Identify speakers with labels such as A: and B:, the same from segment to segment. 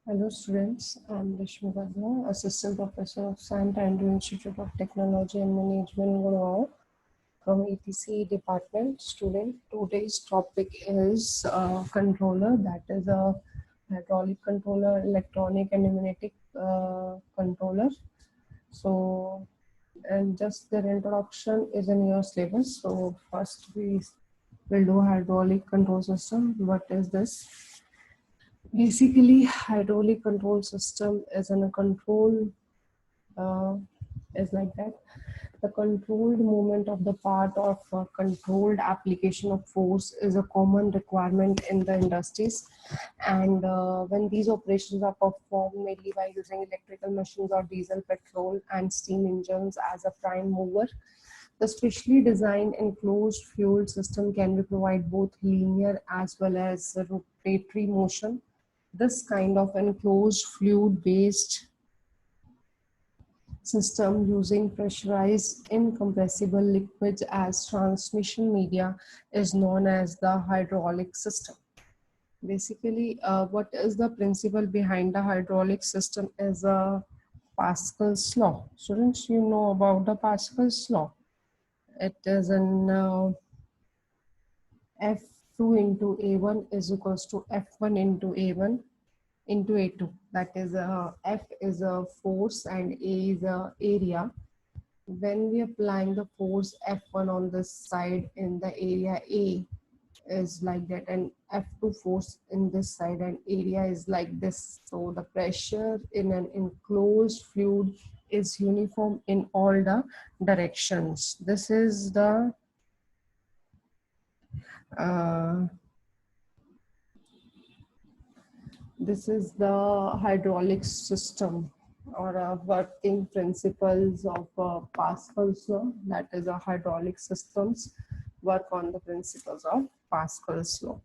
A: Hello students, I'm Rishmi Verma, Assistant Professor of Science and Institute of Technology and Management, Gurgaon from ETC Department. Student, today's topic is controller, that is a hydraulic controller, electronic and pneumatic controller. So, and just their introduction is in your syllabus. So first we will do hydraulic control system. What is this? Basically, hydraulic control system is in a control uh, is like that. The controlled movement of the part of controlled application of force is a common requirement in the industries. And when these operations are performed mainly by using electrical machines or diesel, petrol, and steam engines as a prime mover, the specially designed enclosed fuel system can be provide both linear as well as rotatory motion. This kind of enclosed fluid-based system using pressurized incompressible liquids as transmission media is known as the hydraulic system. Basically, what is the principle behind the hydraulic system is a Pascal's law. Students, you know about the Pascal's law. It is in F2 into A1 is equals to F1 into A1 into A2. That is F is a force and A is a area. When we are applying the force F1 on this side in the area A is like that, and F2 force in this side and area is like this. So the pressure in an enclosed fluid is uniform in all the directions. Uh, this is the hydraulic system or working principles of Pascal's law. That is a hydraulic systems work on the principles of Pascal's law.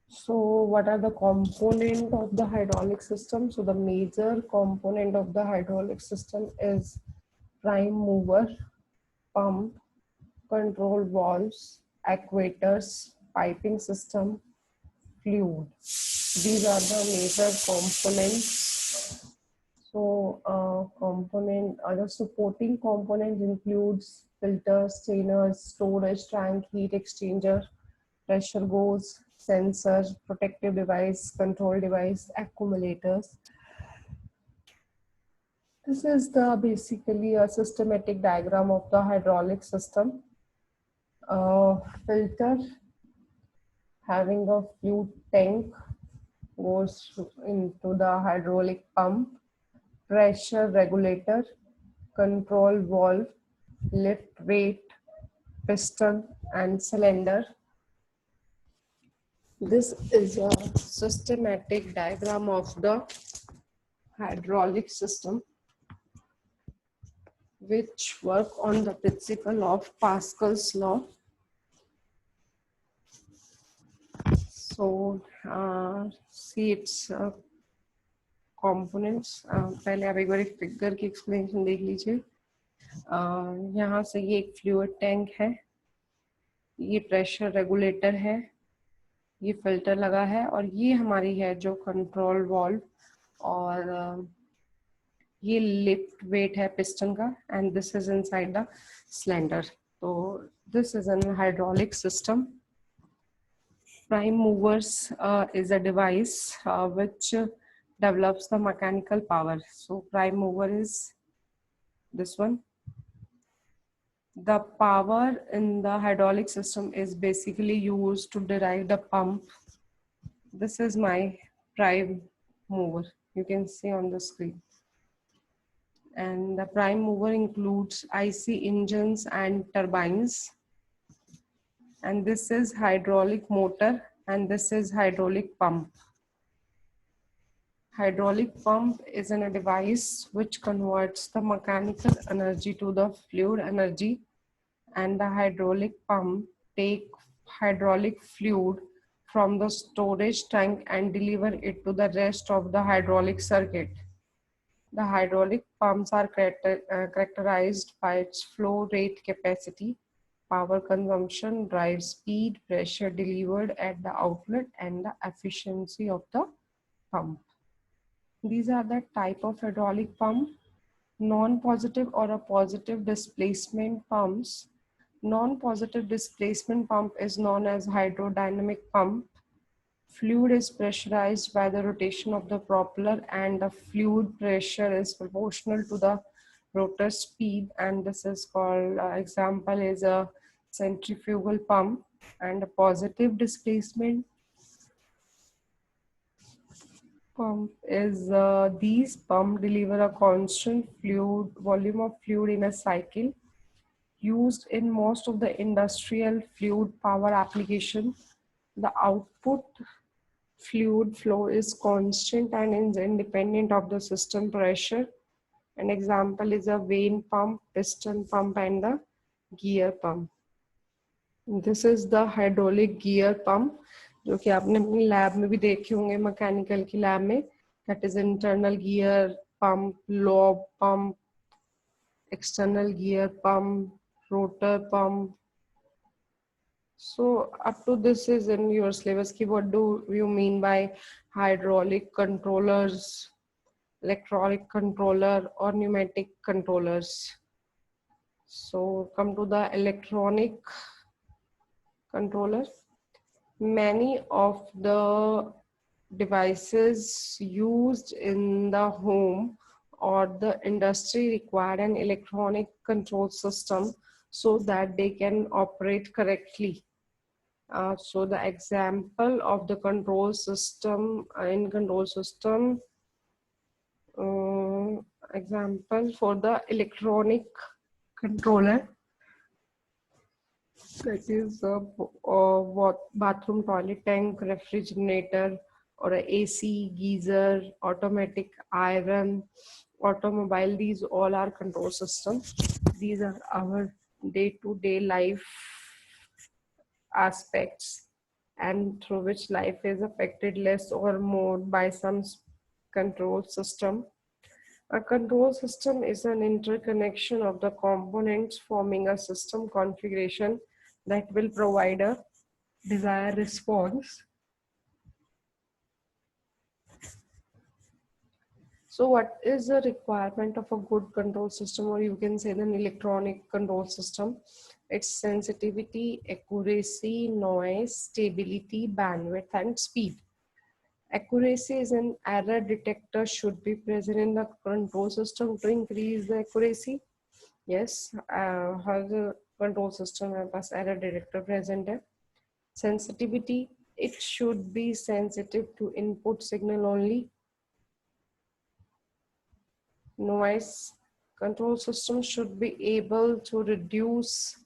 A: So what are the component of the hydraulic system? So the major component of the hydraulic system is prime mover, pump, control valves, actuators, piping system, fluid. These are the major components. So other supporting components includes filters, strainers, storage tank, heat exchanger, pressure gauge, sensor, protective device, control device, accumulators. This is the basically a systematic diagram of the hydraulic system. Filter having a fluid tank goes into the hydraulic pump, pressure regulator, control valve, lift weight, piston and cylinder. This is a systematic diagram of the hydraulic system which work on the principle of Pascal's law. So see its components. पहले आप एक बार figure की explanation देख लीजिए. यहाँ से ये एक फ्लूइड टैंक है, ये प्रेशर रेगुलेटर है, ये फिल्टर लगा है और ये हमारी है जो कंट्रोल वाल्व और ये लिफ्ट वेट है पिस्टन का and this is inside the cylinder. तो this is an hydraulic system. Prime movers is a device which develops the mechanical power. So prime mover is this one. The power in the hydraulic system is basically used to derive the pump. This is my prime mover. You can see on the screen. And the prime mover includes IC engines and turbines. And this is hydraulic motor and this is hydraulic pump. Hydraulic pump is a device which converts the mechanical energy to the fluid energy, and the hydraulic pump take hydraulic fluid from the storage tank and deliver it to the rest of the hydraulic circuit. The hydraulic pumps are characterized by its flow rate, capacity, power consumption, drive speed, pressure delivered at the outlet, and the efficiency of the pump. These are the type of hydraulic pump: non-positive or a positive displacement pumps. Non-positive displacement pump is known as hydrodynamic pump. Fluid is pressurized by the rotation of the propeller, and the fluid pressure is proportional to the rotor speed, and this is called, example is a centrifugal pump. And a positive displacement pump is, these pump deliver a constant fluid volume of fluid in a cycle, used in most of the industrial fluid power application. The output fluid flow is constant and is independent of the system pressure. An example is a vane pump, piston pump, and the gear pump. This is the hydraulic gear pump, जो कि आपने अपनी lab में भी देखे होंगे, mechanical की lab में. That is internal gear pump, lobe pump, external gear pump, rotor pump. So up to this is in your syllabus. What do you mean by hydraulic controllers, electronic controller, or pneumatic controllers? So come to the electronic controller. Many of the devices used in the home or the industry require an electronic control system so that they can operate correctly. So the example of the control system, example for the electronic controller, that is what bathroom toilet tank, refrigerator, or a AC, geyser, automatic iron, automobile. These all are control systems. These are our day-to-day life aspects, and through which life is affected less or more by some control system. A control system is an interconnection of the components forming a system configuration that will provide a desired response. So what is the requirement of a good control system, or you can say an electronic control system? It's sensitivity, accuracy, noise, stability, bandwidth, and speed. Accuracy is an error detector should be present in the control system to increase the accuracy. Yes, her control system में पास error detector present है. Sensitivity, it should be sensitive to input signal only. Noise, control system should be able to reduce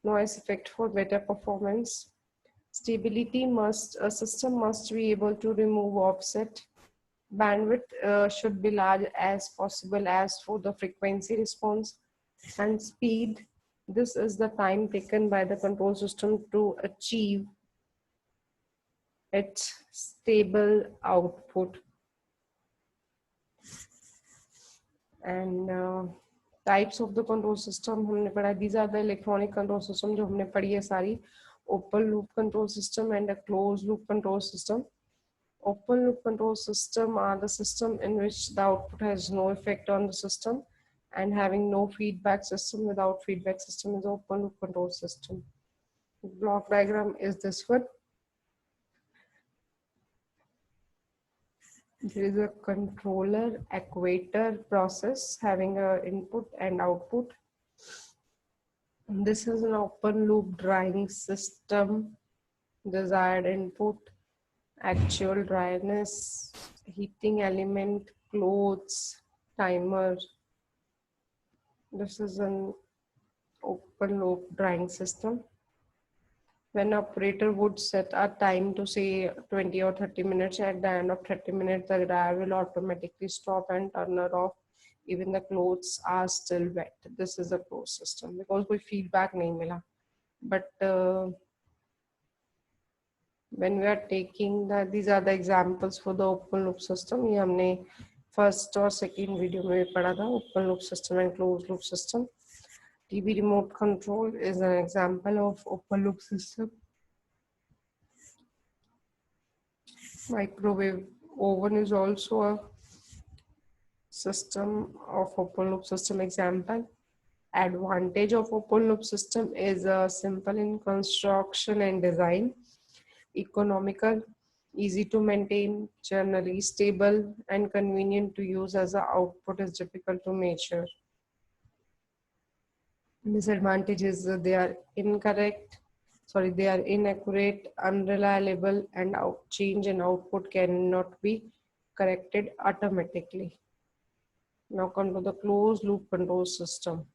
A: noise effect for better performance. Stability, a system must be able to remove offset. Bandwidth should be large as possible as for the frequency response. And speed, this is the time taken by the control system to achieve its stable output. And types of the control system हमने पढ़ा. These are the electronic control system जो हमने पढ़ी है सारी. Open loop control system and a closed loop control system. Open loop control system are the system in which the output has no effect on the system, and having no feedback system. Without feedback system is open loop control system. Block diagram is this one. There is a controller actuator process having a input and output. This is an open loop drying system. Desired input, actual dryness, heating element, clothes, timer. This is an open loop drying system. When operator would set a time to say 20 or 30 minutes, at the end of 30 minutes, the dryer will automatically stop and turn it off. Even the clothes are still wet. This is a closed system because कोई feedback नहीं मिला. But when we are taking these are the examples for the open loop system. ये हमने first और second video में भी पढ़ा था, open loop system and closed loop system. TV remote control is an example of open loop system. Microwave Oven is also a system of open loop system example. Advantage of open loop system is simple in construction and design, economical, easy to maintain, generally stable, and convenient to use as the output is difficult to measure. Disadvantage is they are inaccurate, unreliable, and change in output cannot be corrected automatically. Now come to the closed loop control system,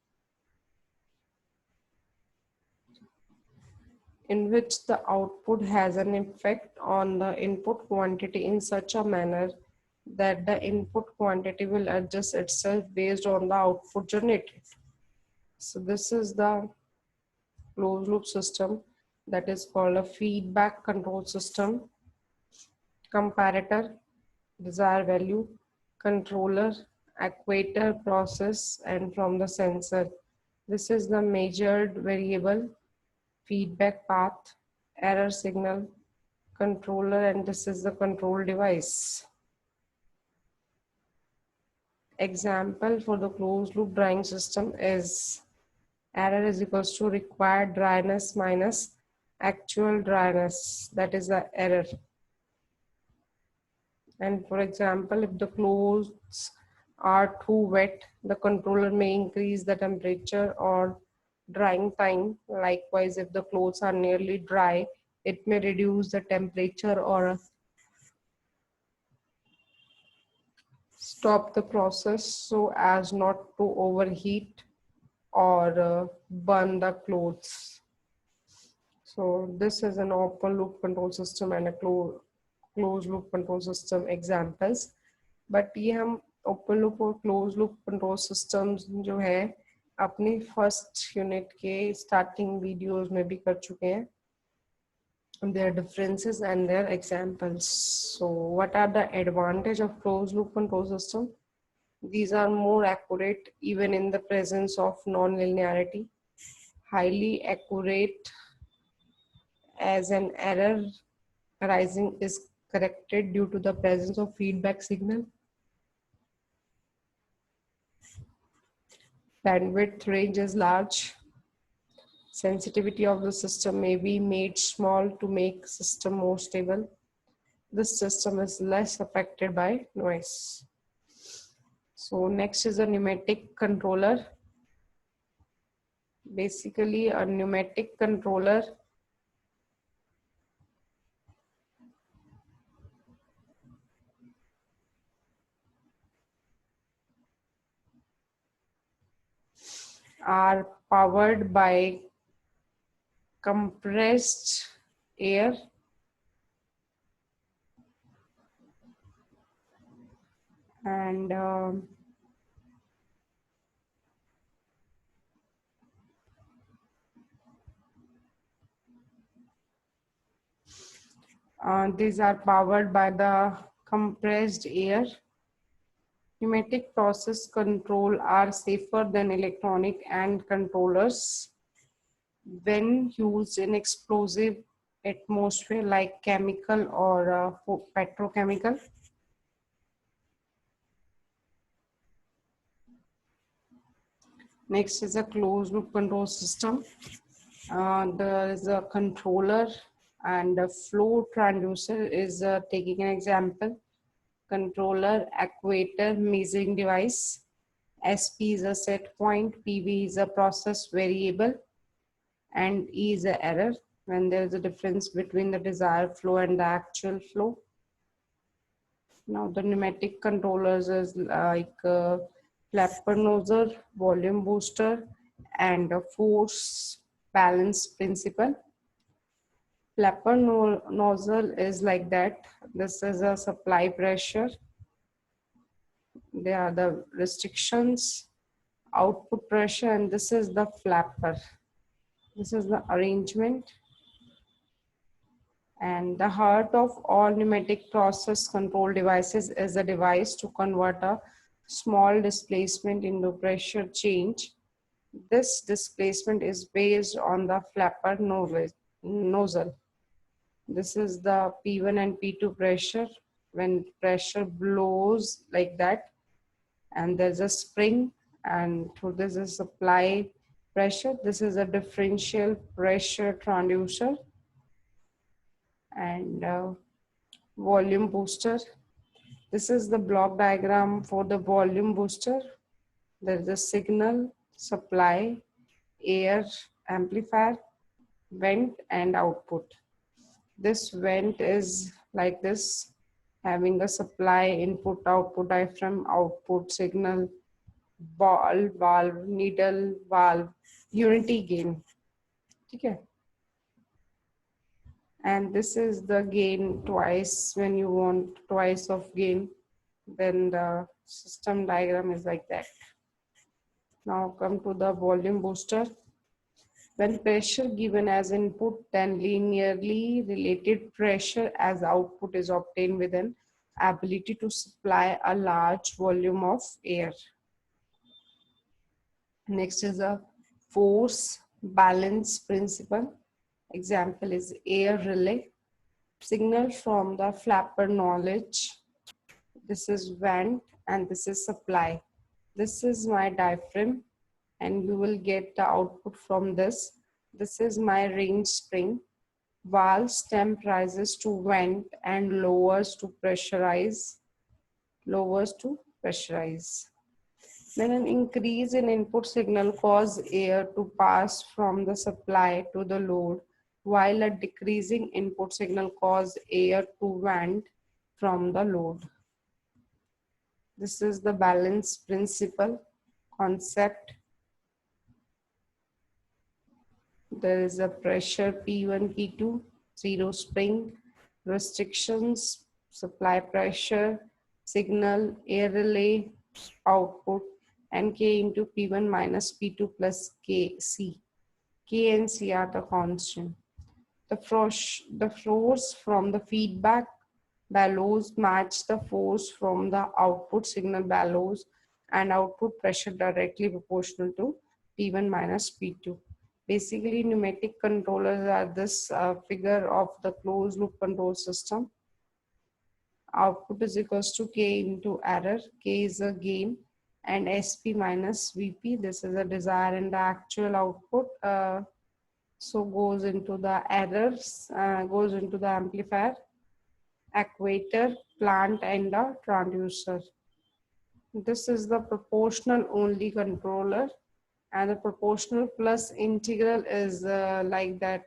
A: in which the output has an effect on the input quantity in such a manner that the input quantity will adjust itself based on the output generated. So this is the closed loop system, that is called a feedback control system. Comparator, desired value, controller, actuator, process, and from the sensor. This is the measured variable, feedback path, error signal, controller, and this is the control device. Example for the closed loop drying system is error is equals to required dryness minus actual dryness, that is the error. And for example, if the clothes are too wet, the controller may increase the temperature or drying time. Likewise, if the clothes are nearly dry, it may reduce the temperature or stop the process so as not to overheat or burn the clothes. So this is an open loop control system and a closed loop control system examples. But ये हम open loop और close loop control systems जो है अपनी first unit के starting videos में भी कर चुके हैं. Their differences and their examples. So what are the advantage of closed loop control system? These are more accurate even in the presence of non-linearity, highly accurate as an error arising is corrected due to the presence of feedback signal. Bandwidth range is large. Sensitivity of the system may be made small to make system more stable. This system is less affected by noise. So next is a pneumatic controller. Basically, a pneumatic controller are powered by compressed air and these are powered by the compressed air. Pneumatic process control are safer than electronic and controllers when used in explosive atmosphere like chemical or petrochemical. Next is a closed loop control system. There is a controller and a flow transducer is taking an example. Controller, actuator, measuring device. SP is a set point, PV is a process variable, and E is an error when there is a difference between the desired flow and the actual flow. Now the pneumatic controllers is like flapper nozzle, volume booster, and a force balance principle. Flapper nozzle is like that. This is a supply pressure. There are the restrictions, output pressure, and this is the flapper. This is the arrangement. And the heart of all pneumatic process control devices is a device to convert a small displacement into pressure change. This displacement is based on the flapper nozzle. This is the P1 and P2 pressure.
B: when pressure blows like that, and there's a spring, and through this is supply pressure. This is a differential pressure transducer. And volume booster. This is the block diagram for the volume booster. There is a signal, supply, air, amplifier, vent, and output. This vent is like this, having a supply, input, output, diaphragm, output, signal, ball, valve, needle, valve, unity gain. Okay. And this is the gain twice. When you want twice of gain, then the system diagram is like that. Now come to the volume booster. When pressure given as input, then linearly related pressure as output is obtained with an ability to supply a large volume of air. Next is a force balance principle. Example is air relay. Signal from the flapper knowledge. This is vent and this is supply. This is my diaphragm and you will get the output from this. This is my range spring. Valve stem rises to vent and lowers to pressurize. Then an increase in input signal causes air to pass from the supply to the load, while a decreasing input signal causes air to vent from the load. This is the balance principle concept. There is a pressure P1, P2, zero spring, restrictions, supply pressure, signal, air relay, output, and K into P1 minus P2 plus KC. K and C are the constant. The force from the feedback bellows match the force from the output signal bellows, and output pressure directly proportional to P1 minus P2. Basically, pneumatic controllers are this figure of the closed loop control system. Output is equals to K into error. K is a gain, and SP minus VP. This is a desired and the actual output. So goes into the errors, goes into the amplifier, actuator, plant, and the transducer. This is the proportional only controller, and the proportional plus integral is like that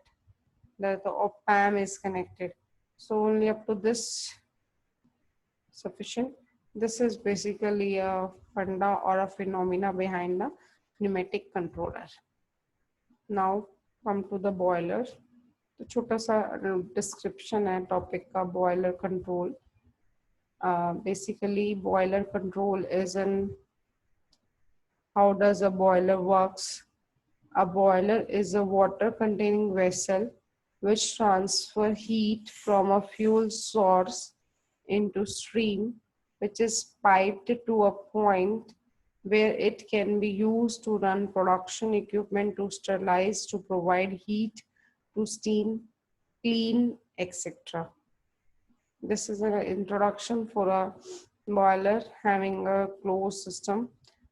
B: the op-amp is connected. So only up to this sufficient. This is basically a funda or a phenomena behind the pneumatic controller. Now come to the boiler. तो छोटा सा description है topic का boiler control. Basically, boiler control is an how does a boiler works. A boiler is a water containing vessel which transfer heat from a fuel source into stream, which is piped to a point where it can be used to run production equipment, to sterilize, to provide heat, to steam, clean, etc. This is an introduction for a boiler having a closed system.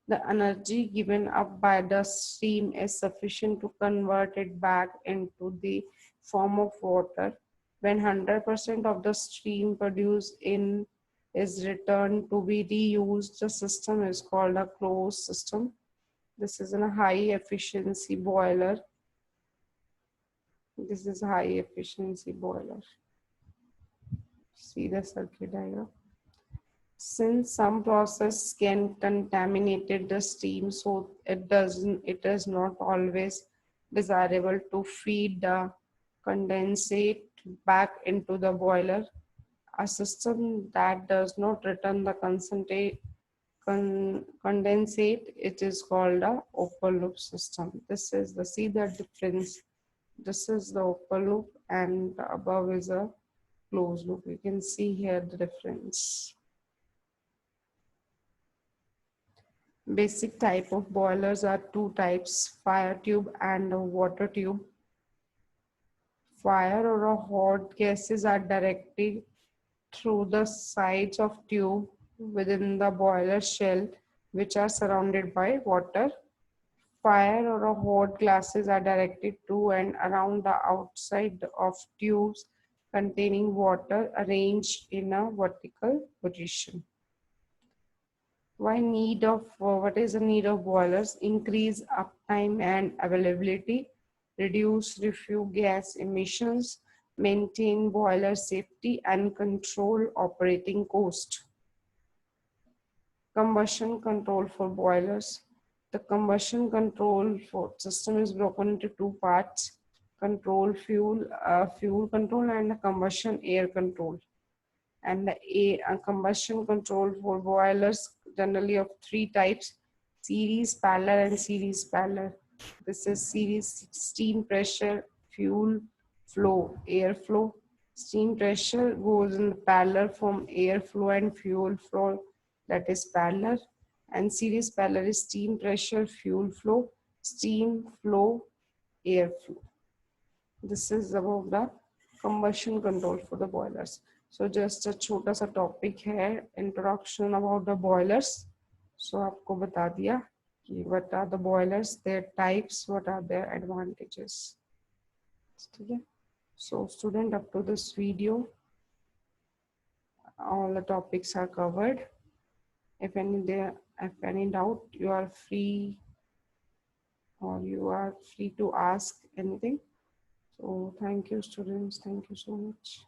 B: The energy given up by the steam is sufficient to convert it back into the form of water. When 100% of the steam produced in is returned to be reused, the system is called a closed system. This is a high efficiency boiler. This is high efficiency boiler. See the circuit diagram. Since some process can contaminate the steam, so it is not always desirable to feed the condensate back into the boiler. A system that does not return the condensate, it is called a open loop system. This is the, see the difference. This is the open loop and above is a closed loop. You can see here the difference. Basic type of boilers are two types, fire tube and a water tube. Fire or a hot gases are directly through the sides of tube within the boiler shell, which are surrounded by water. Fire or hot gases are directed to and around the outside of tubes containing water arranged in a vertical position. What is the need of boilers? Increase uptime and availability, reduce refuse gas emissions, maintain boiler safety, and control operating cost. Combustion control for boilers. The combustion control for system is broken into two parts: control fuel control, and the combustion air control. And a combustion control for boilers generally of three types: series, parallel, and series parallel. This is series: steam pressure, fuel flow, airflow. Steam pressure goes in parallel from airflow and fuel flow, that is parallel. And series parallel is steam pressure, fuel flow, steam flow, airflow. This is about the combustion control for the boilers. So just a छोटा सा topic है, introduction about the boilers. So आपको बता दिया कि what are the boilers, their types, what are their advantages. ठीक है. So student, up to this video, all the topics are covered. If any doubt, you are free to ask anything. So thank you students, thank you so much.